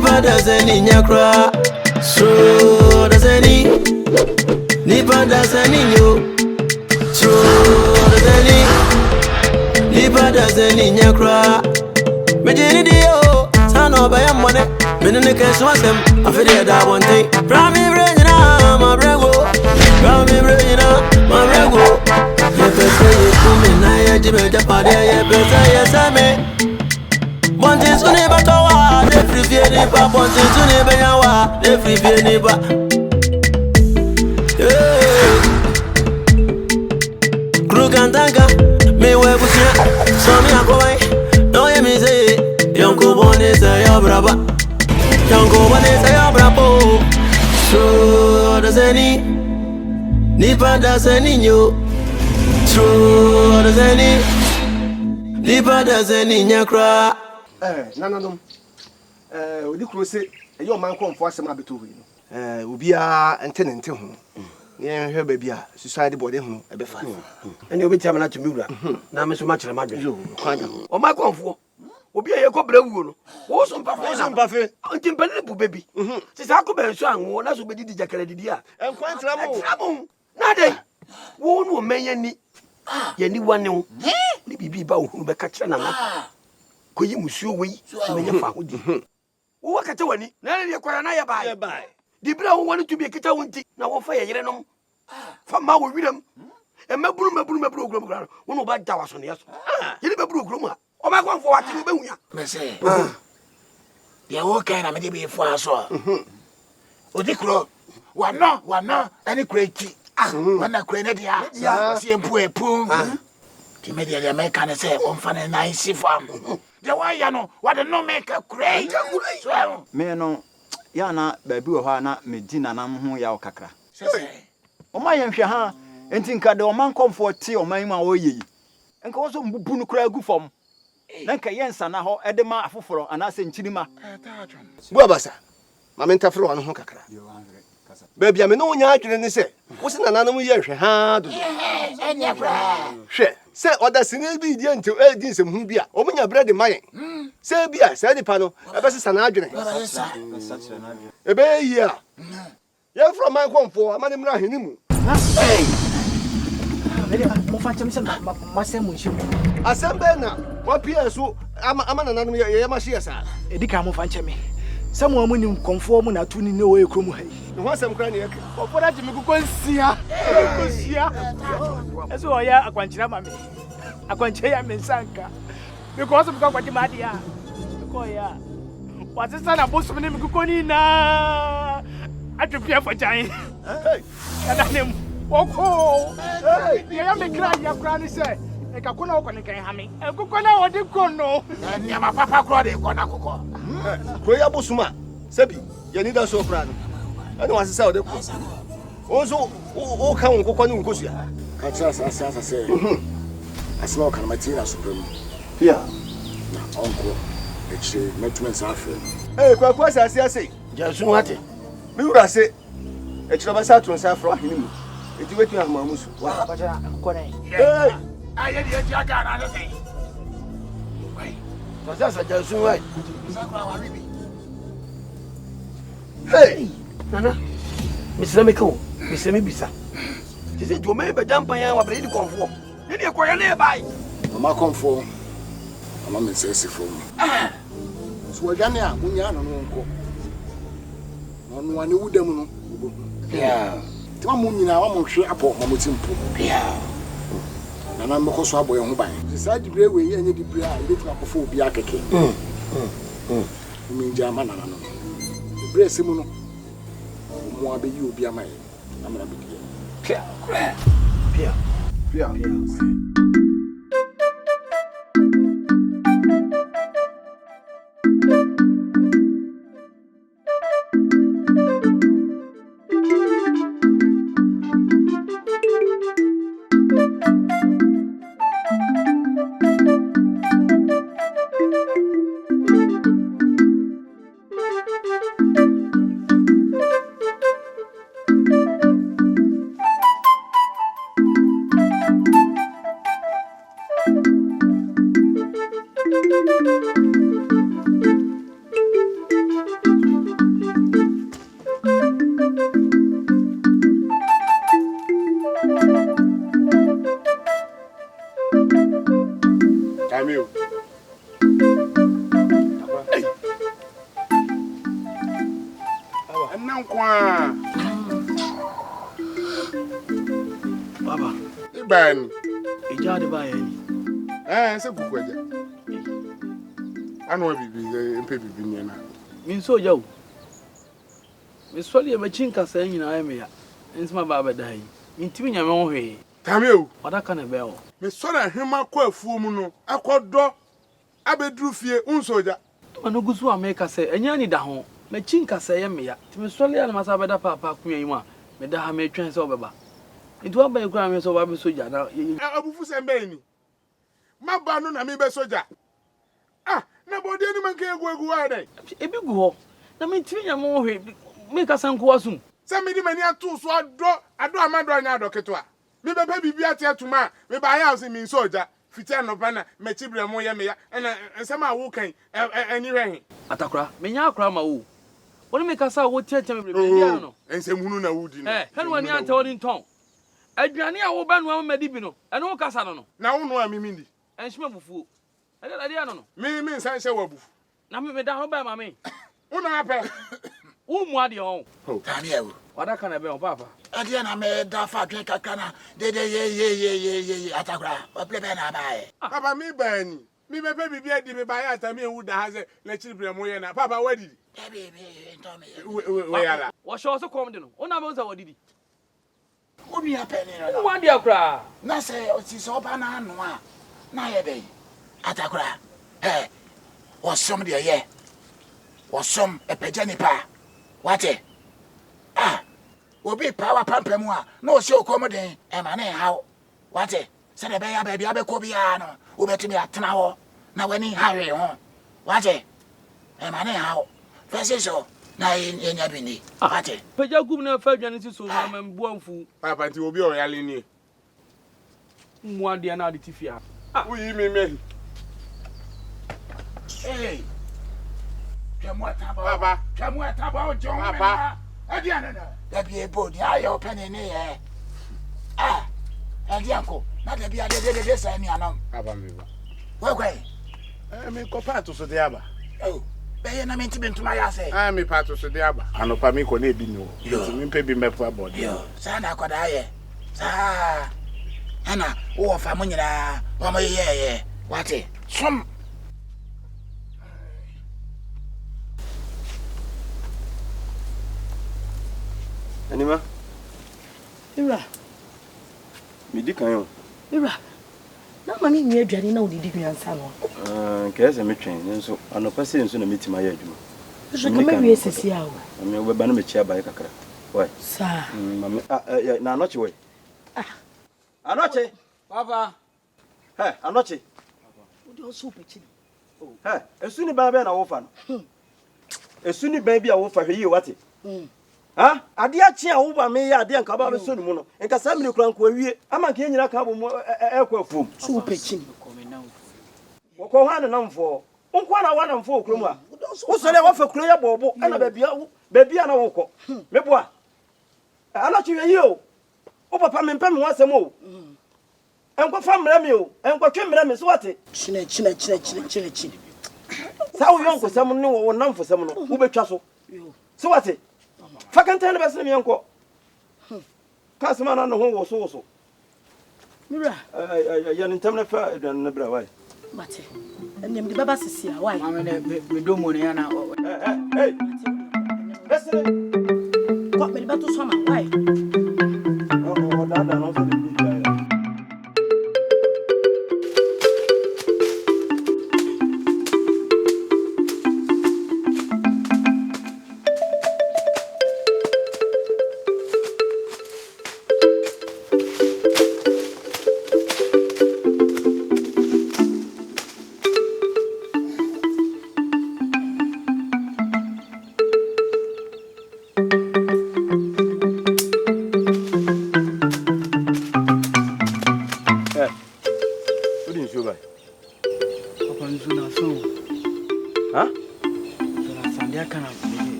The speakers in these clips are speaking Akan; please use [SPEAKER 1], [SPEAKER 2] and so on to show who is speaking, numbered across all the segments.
[SPEAKER 1] Nipa dasani nyakra. So dasani. Nipa dasani yo. So dasani. Nipa dasani nyakra. Mejini dio. Sano baya mwane. Menene kesu asem. Afide da one thing. Prami brejina ma brego. Prami brejina ma brego. Yepese yekumi na yejibe japade yepese yesame. Bonti suni batowa, de free vie ni ba. Bonti suni benyawa, de free vie ni ba. Krugantanga, me webusia, so mi akowai. No ye mi say, yonko bone say yo braba. Yonko bone say yo brabo. So Odasanii, nipa dasani nyo. So Odasanii, nipa dasani nyakra.
[SPEAKER 2] Nananom. Odi kuro se eyo man konfo asem abeto wi no. Obia ente ne ente ho. Ye hwe ba bia suicide body ho e be fa.
[SPEAKER 3] Ene obi tia na tumi wura. Na me so ma kire madwe. Kwanya. O ma konfo. Obi ye ko bra wuo no. Wo so mpa fa. Wo so mpa fe. Nti mpane bu bebi. Se sa ko be so anwo na so be didi jakara didi a.
[SPEAKER 2] Enkwan tra mo.
[SPEAKER 3] Na dey. Wo no menya ni. Ye ni wane ho. Ni bibi ba ohunu be ka kire na na. Koyi musuo wi menya fa ho di wo wakata wani na ne kwara na ya bai di bra wo wani tubi kita wonti na wo fa yere nom fa ma wo wiram e maburu ogrom kra wo no ba da waso ne yaso yiri maburu ogrom a o ma konfo wati wo behunya
[SPEAKER 4] me se ya wo kai na me de be fo aso odi kro wana ani kreti wana kre ne dia si empu ti me dia me kan se o mfa ne na isi fam de wa ya no wa de no make a great so
[SPEAKER 5] me no ya na ba bi wo ha na me di nanam ho ya okakra o ma ye hwe ha enti nka de o man comfort ti o man ma wo yeyi nka wo so mbubu no kra gu fam na nka yensa na ho e de ma afoforo ana se nchirima
[SPEAKER 2] Bu abasa. Ma me ntafro wa no ho kakra. Ba bia me no nya atwene ni se. Wo se nananom ye hwe ha do.
[SPEAKER 4] enya fra
[SPEAKER 2] Hwe. Se Odasanii bi di enti di nsem hu bia. O munya bread mayen. Se bia se di pa no e be sesa na adwene. E be yi a. Ye from man konfo amane mra heni mu.
[SPEAKER 4] mo fa cham se ma se mo nshi
[SPEAKER 2] Asembe na wa pia so ama nananom ye ma hye sa.
[SPEAKER 4] edika mo fa chame Samu amu ni konfo mu na tuni ne wo ekrom hai.
[SPEAKER 2] Ne ho asem kra ne yake.
[SPEAKER 4] Konfo da jimi kuko nsia. Nsia. Eso oya akwanchira mame. Akwanche ya mensanka. Because buka kwati madi ya. Ko ya. Wasisa na bosu ne mikuko ni na. Atupia for jan.
[SPEAKER 2] Hey.
[SPEAKER 4] Kada nem. Oko. Hey. Ya me kra ya kra ni se. E ka kuna oko ne kan ha me. E kuko na odi kono.
[SPEAKER 3] Nya ma papa kro de ko na kokko.
[SPEAKER 2] Ko ya bosuma sabi ya ni da so fra no ani wa sesa o de ko ozo o kan wo kokko ni nkosu ya
[SPEAKER 6] ka tra sa se asma o kan matira supreme
[SPEAKER 2] ya
[SPEAKER 6] na onko e chire metumen sa afre
[SPEAKER 2] kwa sa se
[SPEAKER 3] Jasun wate
[SPEAKER 2] mi wura se e chire ba sa tun sa afro ahini mu e ti wetu ahma musu
[SPEAKER 4] Wa ba ja ko ne.
[SPEAKER 3] aye di eti aga na se wai to sa jasun wai
[SPEAKER 2] hey
[SPEAKER 3] nana misame ko misame bisa tise jome be jampa ya wa bredi konfo ne de ko ya na e bai
[SPEAKER 6] mama konfo mama me se sifo so wadane a munya no nko no ane wudam no
[SPEAKER 3] ya
[SPEAKER 6] ti ma mu nyina wa mo hwe apo ma mo timpo
[SPEAKER 3] ya
[SPEAKER 6] nana mbeko so aboye ho ban sa dibre we ye nya dibre a ile tuma kofo obi akeke mi nja ma nana no dibre simu no mo abeyi obi amaye amara bi
[SPEAKER 3] pia
[SPEAKER 6] Ankwa.
[SPEAKER 5] Baba.
[SPEAKER 6] Iban.
[SPEAKER 5] Ejade ba ye.
[SPEAKER 6] Se kukwaja. Anu bibi mpe bibi nyana.
[SPEAKER 5] Min so jaw. Me soli e ba chinka sa nyina aye me ya. Nsima baba dai. Ntimi nyame ho hwe.
[SPEAKER 6] Tameu.
[SPEAKER 5] Wadaka na be o.
[SPEAKER 6] Me so na hema kwa afuo mu no. Akodo abeduru fie unsoja.
[SPEAKER 5] Mano gusu ameka se enya ni da ho. Me chinka sa ye me ya. Timi soli ala masa beda papa kunya yi ma. Me da ha me twen se obeba. Nti oba ekura me so ba be soja na.
[SPEAKER 6] Abufu sembe ni. Maba no na me be soja. Na body ni man kan egu wa dai.
[SPEAKER 5] Ebi gu ho. Na me ntimi nyame ho hwe. Me ka san ko asum.
[SPEAKER 6] Se me di mani atu so ado amado anya adoketo a. Me be bibi ate atuma. Me ba ya so mi soja. Fitia no bana me chibre mo ye me ya. Na nsema wo kan ani hwe.
[SPEAKER 5] Atakura. Me nya akura ma wo. Woni me ka sa wo tietia me bia no.
[SPEAKER 6] Ensem hunu na wudi no.
[SPEAKER 5] Hanu ani ante woni nton. Aduane a wo ba no amadi bi no. Eno wo kasa no no.
[SPEAKER 6] Na wo no a mimindi.
[SPEAKER 5] Enhima bufuo. Ade ano no.
[SPEAKER 6] Me nsan hye wabufu.
[SPEAKER 5] Na me da ho ba ma me.
[SPEAKER 6] Una ape.
[SPEAKER 5] Wo mu ade ho.
[SPEAKER 4] Tani ewu.
[SPEAKER 5] Wadaka na be ho papa.
[SPEAKER 4] Ade na me da fa twen kakra na de ye Atakura. O plebe na ba e.
[SPEAKER 6] Papa mi bani. Mi be bibi adi me ba ya ta mi ewu da ha se na chibre mo ye na. Papa wadi.
[SPEAKER 4] Ebe ntome.
[SPEAKER 6] We yala.
[SPEAKER 5] Wo show so kom de no. Ona me so wadidi.
[SPEAKER 4] Obi apeni no.
[SPEAKER 5] Wo ade akura.
[SPEAKER 4] Na se o ti so ba na anu a. Na ye be. Atakura. Wasom de ye. Wasom epeja nipa. Wate? Obi power pampemu a na o se okomoden e ma na hawo. Wate? Se de be ya ba bia be ko bia no. Wo betimi atena ho. Na wani hawe ho. Wate? E ma na hawo. Fese so na enya bini. Wate?
[SPEAKER 5] Peja gum na fa dwane si so na mambu amfu.
[SPEAKER 6] Papa nti obi o yale ni.
[SPEAKER 5] Mu ade na ade tifia.
[SPEAKER 6] Uyi me.
[SPEAKER 4] Hey.
[SPEAKER 6] Papa.
[SPEAKER 4] Chamu ataba o John.
[SPEAKER 6] Papa.
[SPEAKER 4] Adi anana. Da bi ebo di ayo pene ne ye. Adi anko. Na da bi ade de sa mi anam.
[SPEAKER 6] Papa me ba.
[SPEAKER 4] Wekwe.
[SPEAKER 6] Me ko pato so de aba.
[SPEAKER 4] Oh. Be ye na menti bentuma ya se.
[SPEAKER 6] Me pato so de aba. Anopa me ko na ebi no. Nti me pe bi mepo abode.
[SPEAKER 4] Yo, sa na akoda ye. Sa. Ana wo fa mo nyina. Wo mo ye. Wate? Som.
[SPEAKER 1] Anima.
[SPEAKER 7] Ira.
[SPEAKER 1] Midi kan yo.
[SPEAKER 7] Ira. Na mami nwe aduane na odidi nyansa no.
[SPEAKER 1] Kese metwen nso anopa se nso na metima ya adwuma.
[SPEAKER 7] So ka mawie sesi awo.
[SPEAKER 1] Me obeba na mechi abaye kakra. Why?
[SPEAKER 7] Sa.
[SPEAKER 1] Mami na anoche we. Anoche.
[SPEAKER 5] Papa.
[SPEAKER 1] Anoche.
[SPEAKER 7] Odi o so pechi.
[SPEAKER 1] Esu ni ba na wo fa no. Esu ni ba bi a wo fa hwe yi wate. Ade a chia wo ba me ya ade anka ba be so ni mu no. Enka sa mini kura nko awie. Ama nke nyina ka bo mu ekwa afum.
[SPEAKER 7] So pechi.
[SPEAKER 1] Wo ha na namfo. Nkwa na wa namfo okro mu a. Wo so le wo fa kuro ya bobo. Na ba bia na wo kọ. Meboa. Anoche hwe yi o. O papa me mpem ho asem o. Enko fa mra mi o. Enko twe mra mi so wate.
[SPEAKER 7] Chine.
[SPEAKER 1] Sa wo yonko sam ne wo namfo sam no. Wo betwa so. So wate. Fakanta na bese mi enko. Kasema na no ho wo so.
[SPEAKER 7] Mira.
[SPEAKER 1] Ya nintam na fa na bra wai.
[SPEAKER 7] Mate. Enem di baba sisi a wai.
[SPEAKER 5] Mama me do mo ne ya na.
[SPEAKER 1] Hey. Bese.
[SPEAKER 7] Ko me ba to so ma wai.
[SPEAKER 1] Oh, dada no so de.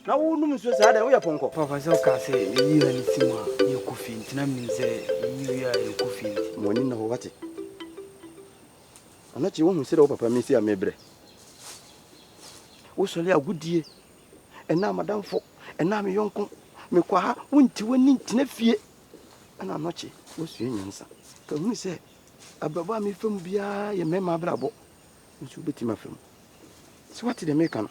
[SPEAKER 1] Na wo num so sa da wo ya ponko.
[SPEAKER 5] Papa so ka se yi ya ni timu a ye kofi ntina mi se yi ya ye kofi.
[SPEAKER 1] Mo ni na ho wate. Anachi wo hu se da wo papa mi si amebre. Wo so le agudie. E na madamfo
[SPEAKER 3] ɛna me yɔnko me kwa ha wonti wani ntena fie ana nɔkye wosua nyansa ka hunu sɛ abrabɔ a mefam biara yɛ mɛma abrabɔ nso wobɛtumi afam sɛ wate dɛ meka no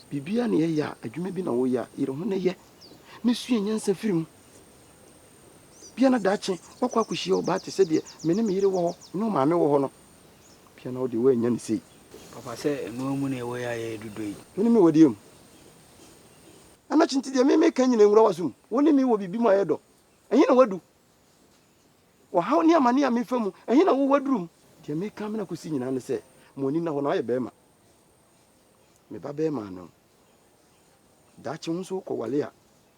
[SPEAKER 3] biribiara ne yɛyɛ a adwuma bi na woyɛ a yɛrɛ ho ne yɛ ne sua nyansa firi mu bia na daakye wakɔ akɔhyia wo baa te sɛ deɛ me ne me yere wɔ hɔ ne maame wɔ hɔ no bia na wode woanya ne sei
[SPEAKER 5] papa sɛ ɛnoa mu ne ɛwɔ yɛ ayɛ dodo yi
[SPEAKER 3] wo ne me wɔdeɛ mu anakye nti deɛ memeka nyina nwura wa so mu wo ne me wɔ biribi mu ayɛ dɔ ɛhe na wadu wɔhaw ne amane a mefa mu ɛhe na wowadu mu deɛ meka me na kɔsi nyinaa ne sɛ ma ɔni na hɔ na ɔyɛ bɛrima meba bɛrima no daakye ho nso wokɔ wale a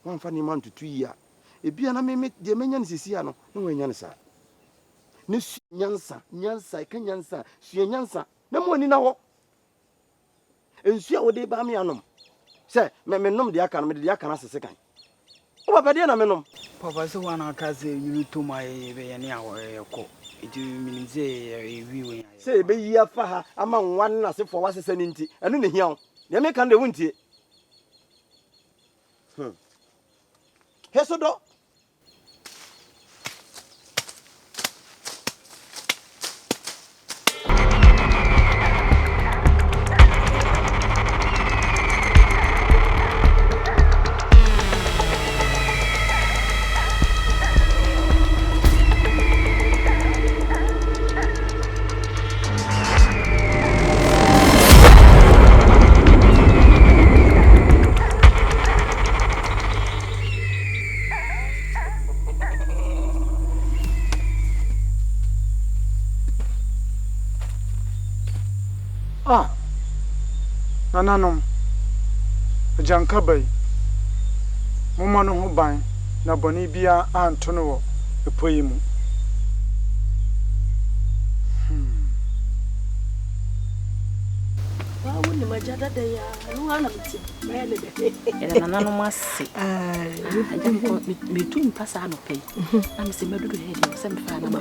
[SPEAKER 3] woamfa nneɛma ntoto yi a ebia na meme deɛ menya ne sisi a no na woanya ne saa ne sua nyansa ɛka nyansa sua nyansa na ma ɔni na hɔ nsu a wode ba me anom sɛ menom deɛ aka no mede deɛ aka no asese kan wobɛpɛ deɛ na menom
[SPEAKER 5] papa sɛ wana aka sɛ nwunu tom a yɛbɛyɛ ne a yɛkɔ ɛti menim sɛ ɛwi wɔ
[SPEAKER 3] sɛ ɛbɛyi afa ha ama nwa no asefoɔ wasesɛ no nti ɛno ne hia wo deɛ meka no deɛ wontie hɛ so dɔ
[SPEAKER 6] nananom agyanka bai moma no ho ban na bɔne bia anto no wɔ ɛpɔ yi mu
[SPEAKER 7] woni majada da ya ruwana mti mele de
[SPEAKER 8] nananom ase agyanko metu mpasa no pɛ na me se madudu he de se me fa na ma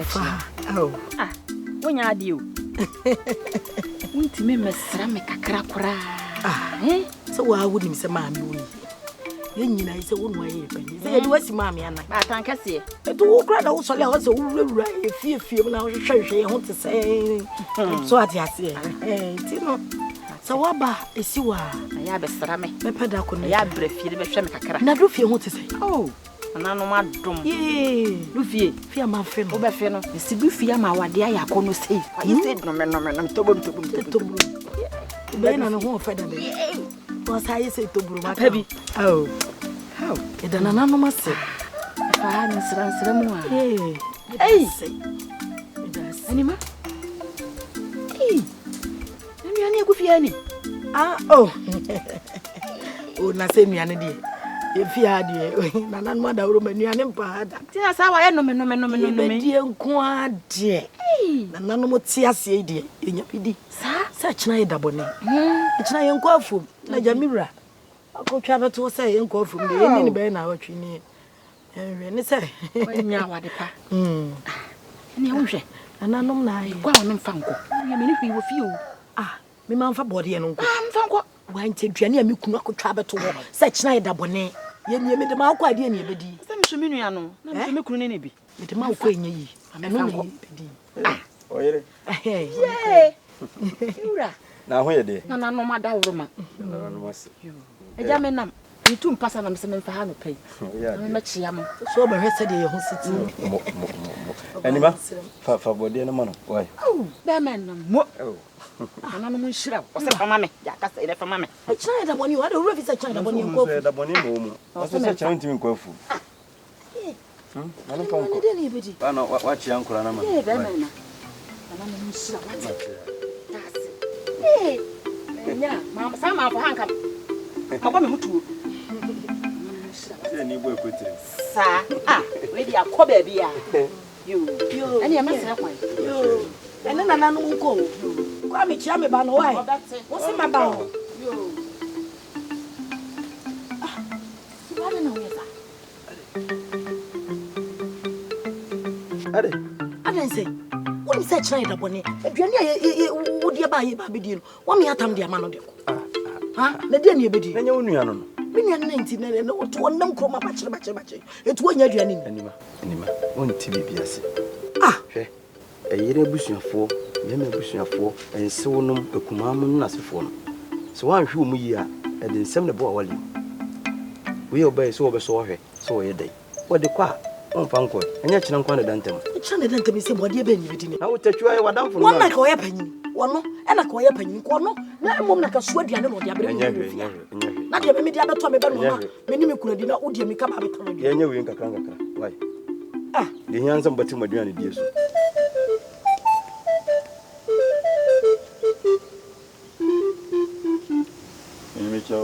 [SPEAKER 8] wonya ade o wonti me mesra me kakra koraa
[SPEAKER 7] so wa wudi mi se maami woni ye nyina se wonu aye pani se de wasi maami ana
[SPEAKER 8] ba tan kase
[SPEAKER 7] eto wo kra da wo sole ho se wurawura e fie na wo hwehwe ho te se so ate ase ti no so wa ba esi wa
[SPEAKER 8] ya besra me
[SPEAKER 7] peda ko no
[SPEAKER 8] ya bra fie de be hwe me kakra
[SPEAKER 7] na do fie ho te se
[SPEAKER 8] nananom adom
[SPEAKER 7] do fie ma fe no
[SPEAKER 8] wo be fe no esi du fie ma wade ya kono sei ayi se no me tobom
[SPEAKER 7] bena no ho feda de was ayi se toburu ma pa bi how eda nananom ase
[SPEAKER 8] fa ni sira mu a anima nnuane egu fie ani
[SPEAKER 7] na se nnuane de e fie ade nananom adawro ma nnuane mpa ada
[SPEAKER 8] tina sa wa ye no me
[SPEAKER 7] die nko ade nananom ti ase de enya pidi sa china ye dabone china ye nko afum na jamira akotwa beto se ye nko afum de ye ni be na awatwi ni ne se
[SPEAKER 8] nya wade pa ni ho hwe
[SPEAKER 7] nananom na ye
[SPEAKER 8] kwa me mfa nko ye me ni hwi wo fie o
[SPEAKER 7] me ma mfa bode ye no nko
[SPEAKER 8] mfa nko
[SPEAKER 7] wa nte duane a me kunu akotwa beto ho se china ye dabone ye ni me de ma akwa de ni e bedi
[SPEAKER 8] se me so me nua no na me kunu ne bi
[SPEAKER 7] me de ma akwa enye yi eno ne bedi
[SPEAKER 3] oyere
[SPEAKER 8] ura
[SPEAKER 3] na ho ye de
[SPEAKER 8] nananom adawro ma
[SPEAKER 3] nananom ase
[SPEAKER 8] eja me nam itu mpasa na me se me mfa ha no pai na me chia mo
[SPEAKER 7] so ba hwese de ye ho siti
[SPEAKER 3] anima fa body na mano why
[SPEAKER 8] be men no mo nananom nshira o se fama me ya ka se ile fama me
[SPEAKER 7] china da boni wa de ro fi se china da boni nko
[SPEAKER 3] da boni mo o se china ntimi nko afu nanu kan ko
[SPEAKER 7] de ni bedi
[SPEAKER 3] ana wa chia nkura na ma
[SPEAKER 8] be men na nananom nshira wa te nya ma sa ma fa hanka akwa me hutuo
[SPEAKER 3] se ni boy kwetire
[SPEAKER 8] sa we dia ko ba bia yo ani ma se kwan
[SPEAKER 7] yo ene nananom nko kwa me chia me ba no why wo se ma ba o yo wala na we sa ade say woni se china da bone aduane a wo dia ba ye ba bedi no wo me atam dia ma no de ko na dia ne bedi
[SPEAKER 3] na nya onua no
[SPEAKER 7] Me na 19 no to wonam kroma bache. Etu anya aduane ni.
[SPEAKER 1] Anima. Won ti bibiase. Hwe. Eyire busuafo, yeme busuafo, ensewonom ekumamum nasefo no. So wan hwe mu yi a, e de nsem ne bo awale. We obey so obeso hwe, so ye dai. Wo de kwa on fanko. Anya kina nkwa ne dantem.
[SPEAKER 7] Kina ne dantem se bo de be nyi bidi ni.
[SPEAKER 1] Na wo tatwa e wadamfo no.
[SPEAKER 7] Wona ka oye panyin. Wono, e na ka oye panyin ko no. Na mom na ka so aduane no de abere.
[SPEAKER 1] Anya.
[SPEAKER 7] Na de be me de abeto me be no ma. Me ni me kuna di na wo de me ka ba beto me.
[SPEAKER 1] Anya we nkakra. Why? De hiansam bati maduane die so.
[SPEAKER 5] Ciao.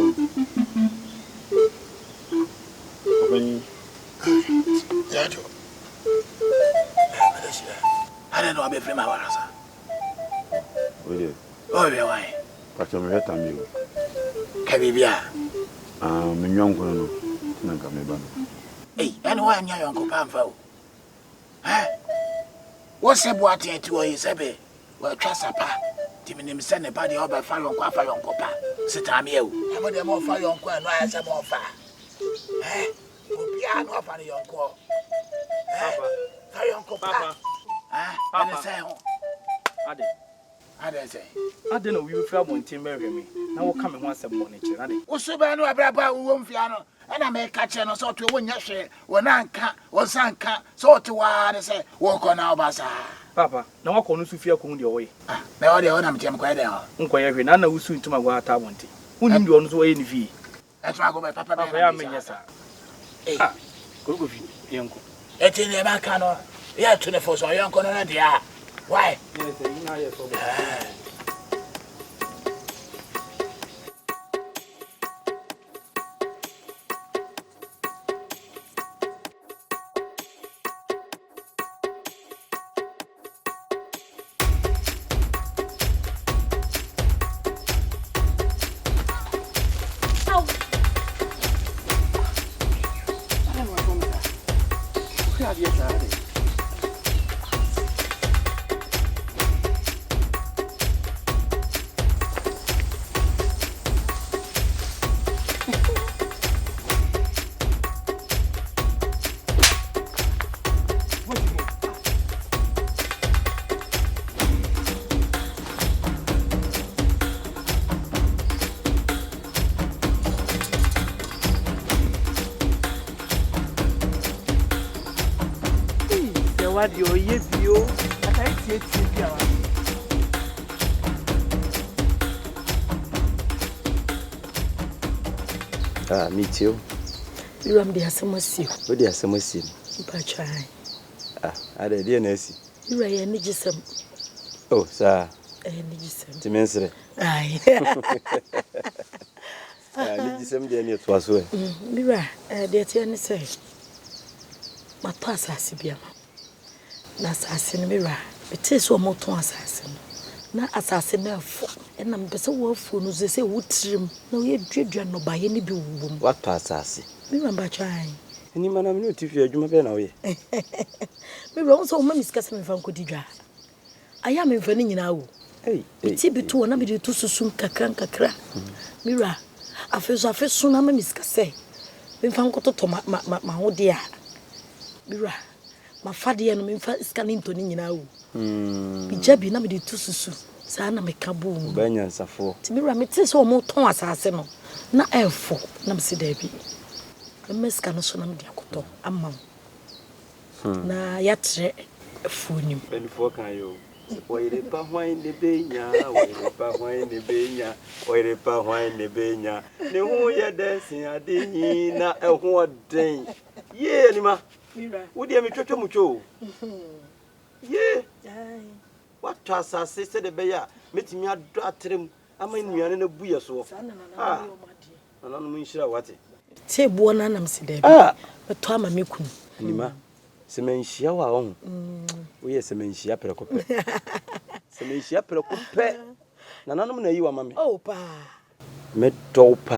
[SPEAKER 5] Open.
[SPEAKER 4] Yajo. I don't know about free my warasa.
[SPEAKER 5] Oye.
[SPEAKER 4] Oh, be why?
[SPEAKER 5] Pacho me heta mi.
[SPEAKER 4] Kabibia.
[SPEAKER 5] Me nyonko no. Na ka me ba no.
[SPEAKER 4] Hey, anyway, anya yonko pamfa o. What's a boat here to you, Sebe? Well, trust a pa. Timinim send a body over fire on pa. Sit am you. I'm the more fire on qua, no, I am more fire. Piano of an young call. Fire on papa. I say, I say,
[SPEAKER 9] I don't know you feel one team marry me. Now we'll come and want some money.
[SPEAKER 4] What's so bad? No, I won't piano. And I make catch and so to win your share. When I can't, or son can't, so to what I say, walk on our bazaar.
[SPEAKER 9] Papa, now I call Sufia Kundi away.
[SPEAKER 4] Now the owner Jim quite down.
[SPEAKER 9] Unquire, none of soon to my water wanting. Who knew you on the way in V?
[SPEAKER 4] That's why I go by Papa.
[SPEAKER 9] I mean, yes, sir. Go with you, uncle.
[SPEAKER 4] It's in the Macano. Yeah, 24 so young corner. Why?
[SPEAKER 9] What do you do? I can't see
[SPEAKER 1] it. Me too.
[SPEAKER 7] You am the Asamasi.
[SPEAKER 1] What the Asamasi?
[SPEAKER 7] Pachai.
[SPEAKER 1] I did DNS.
[SPEAKER 7] You are a nigism.
[SPEAKER 1] Oh, sir.
[SPEAKER 7] A nigism.
[SPEAKER 1] Timensre.
[SPEAKER 7] Aye.
[SPEAKER 1] Nigism, dear, it was well.
[SPEAKER 7] Mira, dear Tiani say. My pass Asibiama. Na assassin mira. It is one more to assassin. Na assassin for. And I'm better work for no say wood trim. No, you dread no by any be woman.
[SPEAKER 1] What assassin?
[SPEAKER 7] Remember trying.
[SPEAKER 1] Any man, I'm not if you're Juma away.
[SPEAKER 7] Mira also, Mammy Cassin from Codija. I am inventing now.
[SPEAKER 1] Hey,
[SPEAKER 7] it's between one of the two soon kakra. Mira, I feel soon. I'm a Miss Cassay. We found to my old dear. Mira. My father and me scanning to Nina. Bijabi na me de tususu. Sa na me kaboom.
[SPEAKER 1] Banya safo.
[SPEAKER 7] Ti me ramete so mo ton asase no. Na efo na me se da bi. Me scan so na me de akoto amam. Na ya tre efunim.
[SPEAKER 1] Benfo kan yo. Oire pa hwan ne benya, oire pa hwan ne benya, oire pa hwan ne benya. Ne hu ye dancing ade na eho den. Ye ni ma. Would you have me mucho? Yea, what trust I said the bear, meeting me at Dratrim. I'm in a buya so. Ah, and I'm sure what it.
[SPEAKER 7] Say, born and I'm said, but Tom and Mikun.
[SPEAKER 1] Nima, Semen Shia own. We are Semen Shia Precope. Semen Shia Precope. Nananum, you are mammy.
[SPEAKER 7] Oh, pa.
[SPEAKER 1] Met dopa,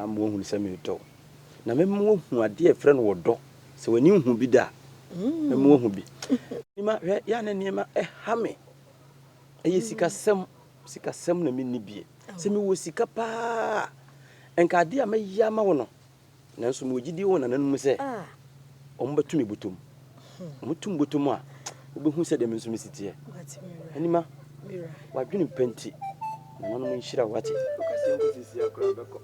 [SPEAKER 1] won't send me to. Now, my dear friend will do. So when you be there, and more who be. Yan and Yama a hammy. A sika sem, na mini be. Semi was sika pa.
[SPEAKER 3] enka ade a mayi ama wo no nanso mo gidi wo nananum se ombetu me botom omutum botom a obehu se de me nso mesitiye anima wadwene penti nananum nhira wate okase nko sisi akura beko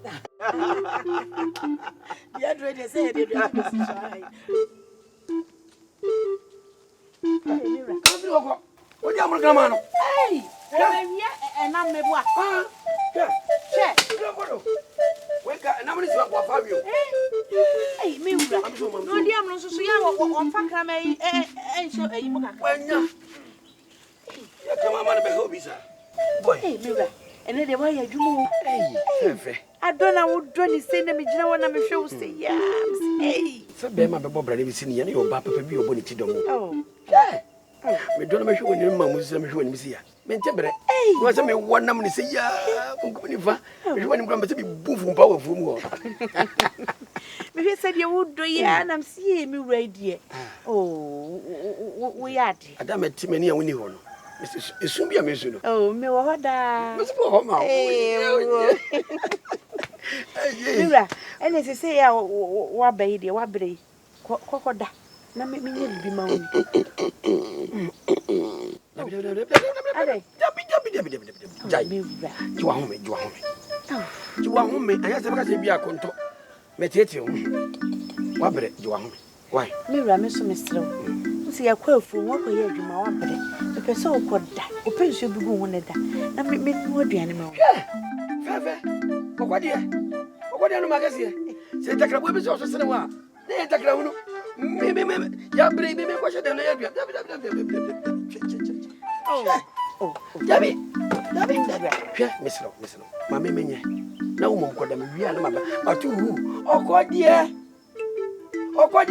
[SPEAKER 7] dia do de say de sisi
[SPEAKER 3] What do you want?
[SPEAKER 8] Hey, and I'm a boy.
[SPEAKER 3] Wake up, and I'm going to have you.
[SPEAKER 8] Hey, me, no, dear, no, so young on Fakame, and so a moon.
[SPEAKER 3] When you come on, my hobbies.
[SPEAKER 8] Boy, Mira, and then the way I do.
[SPEAKER 3] Hey,
[SPEAKER 8] I don't know what Johnny said to me, you know, when I'm sure say, hey.
[SPEAKER 3] So, Bema Bob, I've seen you, your papa, your bonnet.
[SPEAKER 8] Oh,
[SPEAKER 3] we don't know when your mamma was when we see her. Mentebre, was a one number to say, yeah, you want him to be boom powerful.
[SPEAKER 8] Maybe said you would do, yeah, and I'm seeing me ready. Oh, we are. I don't met too many when you want. It soon be a mission. Oh, me, what Mira, and as I say, what baby, what baby, Cocoda. Na me be ma woni.
[SPEAKER 3] You are home. You are home. I have to be a conto. Metete. Wabre, you are home. Why?
[SPEAKER 8] Mira, me so mistro. See a quail for what we hear you ma wabre. The person who could die. O pension be go won da. Na me no aduane ma.
[SPEAKER 3] Fefe. What dia? What dia no magazine? Say takra bo be so se wa. Na takra unu. Me ya bre me ko she dem na ya dua. Oh. Dabi. Hwe misro. Ma me menye. Na wo mo ko da me wi ala ma ba. Ma tu hu. Okodie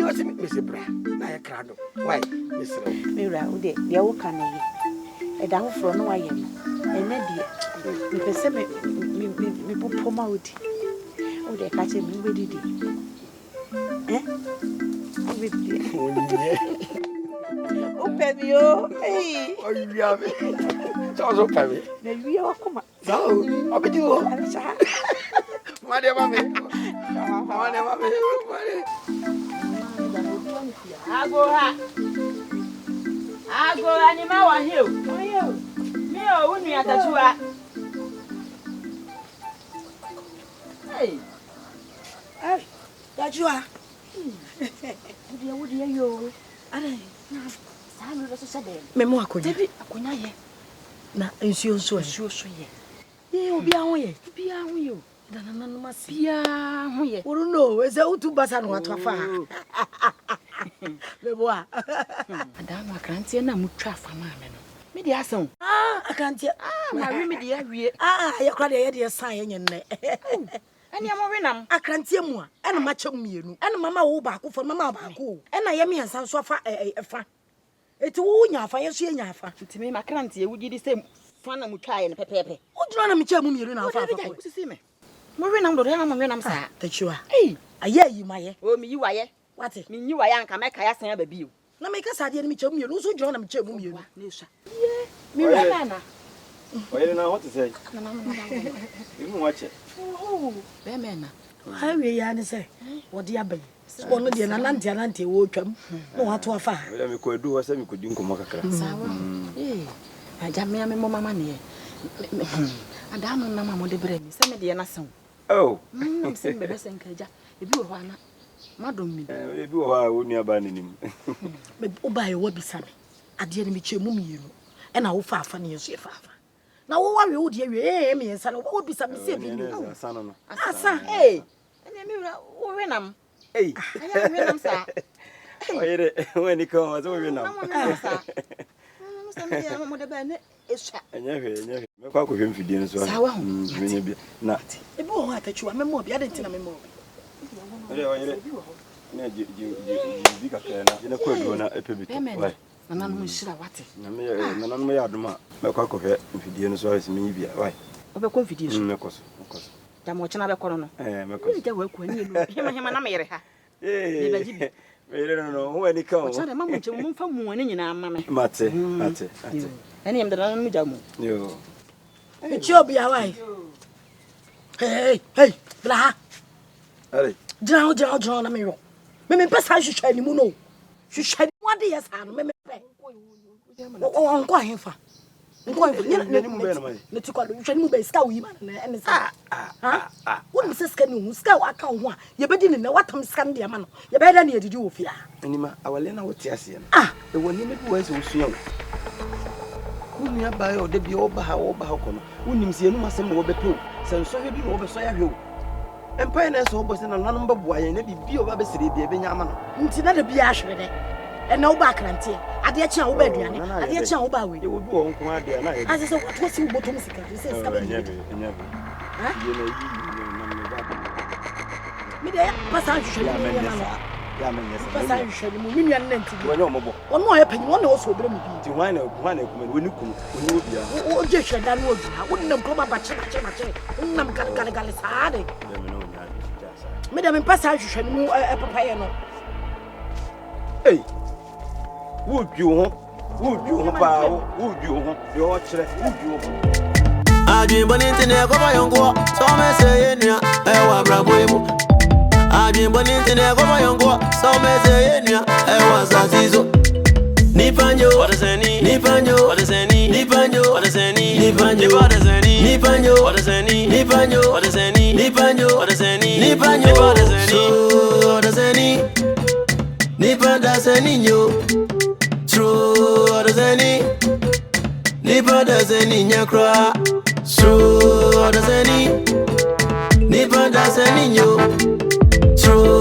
[SPEAKER 3] o se me se bra. Na ya krado. Why? Misro.
[SPEAKER 8] Mira, o de wo kan ye. E da ho fro no wa ye no. E na de. Me pese me popo ma odi. O de ka che me we didi. Open yo. Hey.
[SPEAKER 3] Oh, you have it. So open me.
[SPEAKER 8] Na wi o kuma.
[SPEAKER 3] So, obedi wo. Made mame.
[SPEAKER 8] Agora ni ma wa hiu. Mi o unu ya tajua. Hey.
[SPEAKER 7] Tajua.
[SPEAKER 8] Would you? Are Sam was so dead.
[SPEAKER 7] Memo akonya.
[SPEAKER 8] Akonya ye.
[SPEAKER 7] Na nsuo so
[SPEAKER 8] ye.
[SPEAKER 7] Ye obi ahwo ye.
[SPEAKER 8] Bi ahwo ye.
[SPEAKER 7] Da na no masi.
[SPEAKER 8] Bi ahwo ye.
[SPEAKER 7] Woro no, eze utu basa no atwafa. Mebo a.
[SPEAKER 8] Adam akrantie na mutwa fama me no. Me di asan.
[SPEAKER 7] Akrantie.
[SPEAKER 8] Ma wi me di awie.
[SPEAKER 7] Ye kra de ye de san ye nyenne.
[SPEAKER 8] Ani amowinam
[SPEAKER 7] akrantie mu a ena ma chem mienu ena mama wo ba ko fo mama ba ko ena ye me ansan so fa fa eti wo nya fa ye so ye nya fa
[SPEAKER 8] ntime makrantie wo gidi se fa na mutwa ye ne pepepe
[SPEAKER 7] wo dro na me chem mienu na fa fa
[SPEAKER 8] ko sisi me mo winam do na mo winam sa
[SPEAKER 7] tachiwa
[SPEAKER 8] eh
[SPEAKER 7] aye yi maye
[SPEAKER 8] o mi yiwaye
[SPEAKER 7] wate
[SPEAKER 8] mi yiwaye anka meka ya san babi o
[SPEAKER 7] na me ka sade ne me chem mienu so dro na me chem mienu
[SPEAKER 8] na esha ye mi wa na
[SPEAKER 5] Oye na what to say? You watch it.
[SPEAKER 8] Oh, be mena.
[SPEAKER 7] Ha we ya ne say wo de abai wo no de na nante wo twam no wato afa
[SPEAKER 5] We me ko edu wo say me ko di nkomo kakra.
[SPEAKER 8] Sawa. Aja me me mama ne. Ada no na mama de bre mi say me de na sen.
[SPEAKER 5] Oh.
[SPEAKER 8] Say me be sen kaja. Ebi wo ana. Madom mi.
[SPEAKER 5] Ebi wo ha wo nua ba nanim.
[SPEAKER 7] Me obaye wo bisa me. Ade ne me chemu mienu. E na wo fa afa ne yeso e fa afa. Na wo wa we wo de we me yensa no wo bisa me se bi ni.
[SPEAKER 5] Asa no.
[SPEAKER 7] Asa
[SPEAKER 8] ene mi wo wenam.
[SPEAKER 5] Hey.
[SPEAKER 8] Aya wenam sa.
[SPEAKER 5] Oye de we ni ko wa so wenam.
[SPEAKER 8] Sa. No se me ya mo de ba ne esha.
[SPEAKER 5] Enye. Me kwa ko hwem fidie no so.
[SPEAKER 8] Sawa ho.
[SPEAKER 5] Menye bi. Na.
[SPEAKER 7] E bi wo ho atachiwa me mo bi ade ntina me mo.
[SPEAKER 5] Oye. Ne ji bi kakra na. Je ko edu na epe bi to. Why?
[SPEAKER 8] Nana no shira wate.
[SPEAKER 5] Nana no ya aduma. Me kwa ko hwe fidie no so ase menye bi. Why?
[SPEAKER 8] Obekọ fidie so.
[SPEAKER 5] Me koso.
[SPEAKER 8] Da mo chena bekọ no.
[SPEAKER 5] Me koso.
[SPEAKER 8] Ja wa kwa ni no. Hema na mere ha. Me baji bi.
[SPEAKER 5] No, who any come?
[SPEAKER 8] O chana mama nche mo mfa mu ani nyina ama me.
[SPEAKER 5] Mate.
[SPEAKER 8] Ene yem da no mu jamu.
[SPEAKER 5] Yo.
[SPEAKER 7] E chi obi awai. Hey, blah. John, I'm here. Me pesa hwehwe ni mu no. Hwehwe what dey yes ha no me pe. O nko ahefa. Nko ahefa. Ni mu be no mai. Ne ti kwado hwehwe ni mu be ska wi ma na ene sa. Won se ska ni hu ska wa ka ho a ye bedi ni na watam ska ndi ama no. Ye be da na ye didi wo fia.
[SPEAKER 3] Anima awale na wote ase no. E woni me bi wo se osua wo. Woni aba yo de bi oba ha ko no. Wonim se enum asem wo bepe o. Se nso hwe bi wo be so ya hwe o. Empire na so boss na nanom beboa ye na bibi oba be sire bi e benya ama no.
[SPEAKER 7] Nti na de bi ahwe de. E na wo ba krante. Ade achi a wo ba aduane. Ade achi a wo ba we.
[SPEAKER 3] E wo bi wo nko ade na ye.
[SPEAKER 7] Ase se wo si wo botom sika. Se sika be.
[SPEAKER 3] Nya. Ye na yi
[SPEAKER 7] mi de pasa hwehwe ni mu ya ma.
[SPEAKER 3] Ya me nyesa.
[SPEAKER 7] Pasa hwehwe ni mu mi nua na nti.
[SPEAKER 3] Wonye omobo.
[SPEAKER 7] Ono ye panyi wona wo so obere mu bi.
[SPEAKER 3] Ti hwan na kuma woni kum woni wo bia.
[SPEAKER 7] O je hwe da no odua. Wonnam ko ba che. Wonnam gal saade. Me de me pasa hwehwe ni mu papa ye no.
[SPEAKER 3] Hey. Wo dwu ho pa wo dwu ho. De o kire wo dwu ho.
[SPEAKER 1] Adwin boninti ne ko bayongo so me say enua e wa brabo emu. Adwin boninti ne ko bayongo so me say enua e wa zazizo. Nipanjo Odasanii Nipanjo Odasanii Nipanjo Odasanii Nipanjo Odasanii Nipanjo Odasanii Nipanjo Odasanii Nipanjo Odasanii Nipanjo Odasanii Nipadasanii nyo True Odasanii Nipadasanii nyakra True Odasanii Nipadasanii nyo True